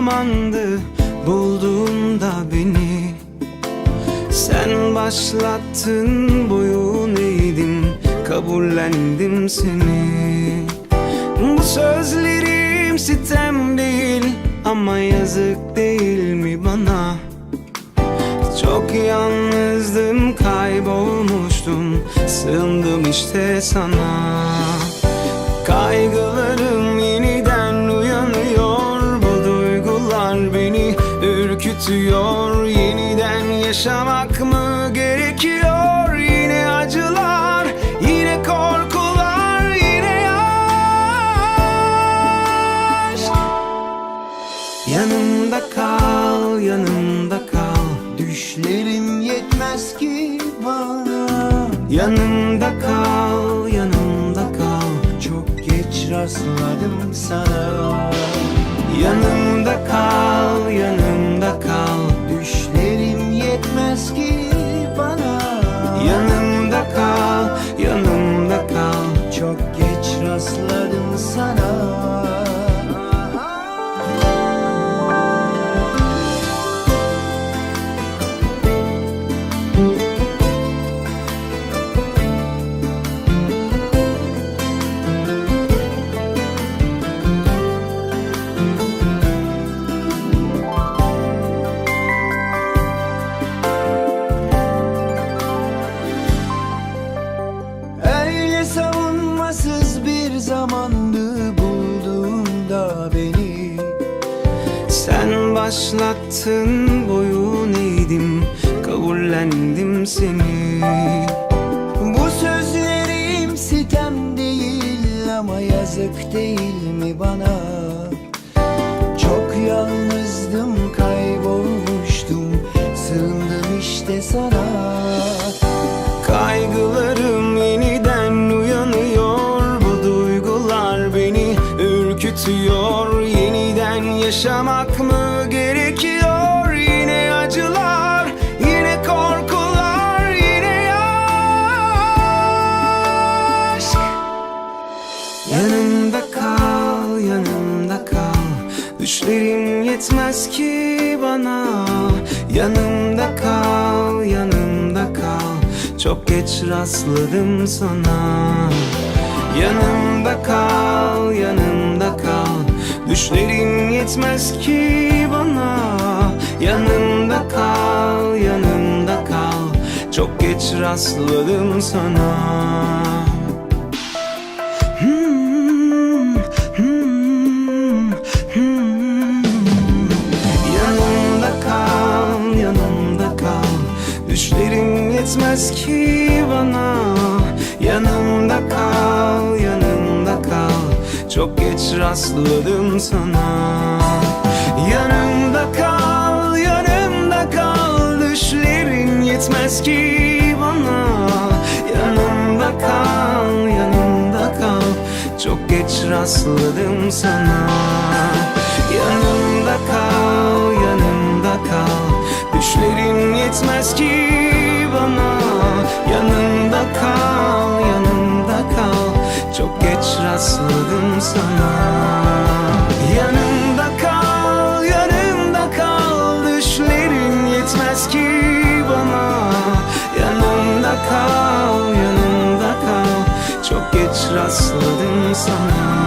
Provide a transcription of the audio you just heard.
zamandı bulduğunda beni. Sen başlattın, boyun eğdim, kabullendim seni. Bu sözlerim sitem değil ama yazık değil mi bana? Çok yalnızdım, kaybolmuştum, sığındım işte sana. Kaygılarım yeniden uyanıyor, bu duygular beni ürkütüyor. Yeniden yaşamak mı gerekiyor? Yine acılar, yine korkular, yine aşk. Yanımda kal, yanımda kal, Düşlerim yetmez ki bana. yanımda kal, yanımda kal, Çok geç rastladım sana. yanımda kal, yanımda kal, Düşlerim yetmez ki bana. yanımda kal, yanımda kal. Çok geç rastladım sana. Öyle savunmasız bir zamandı bulduğunda beni. Sen başlattın, boyun eğdim, kabullendim seni. Bu sözlerim sitem değil ama yazık değil mi bana? Çok yalnızdım, kaybolmuştum, sığındım işte sana. Kaygılarım yeniden uyanıyor, bu duygular beni ürkütüyor. Yeniden yaşamak mı gerekiyor? Yine acılar, yine korkular, yine aşk. Yanımda kal, yanımda kal, düşlerim yetmez ki bana. Yanımda kal, yanımda kal, çok geç rastladım sana. Yanımda kal, yanımda kal, düşlerim yetmez ki bana. Yanımda kal, yanımda kal, çok geç rastladım sana. Yanımda kal, yanımda kal, düşlerim yetmez ki bana. Yanımda kal, yanımda kal, çok geç rastladım sana. Yanımda kal, yanımda kal, düşlerim yetmez ki bana. Yanımda kal, yanımda kal, çok geç rastladım sana. Yanımda kal, yanımda kal, düşlerim yetmez ki bana. Yanımda kal, yanımda kal, çok geç rastladım sana. Yanımda kal, yanımda kal, düşlerim yetmez ki bana. Yanımda kal, yanımda kal, çok geç rastladım sana.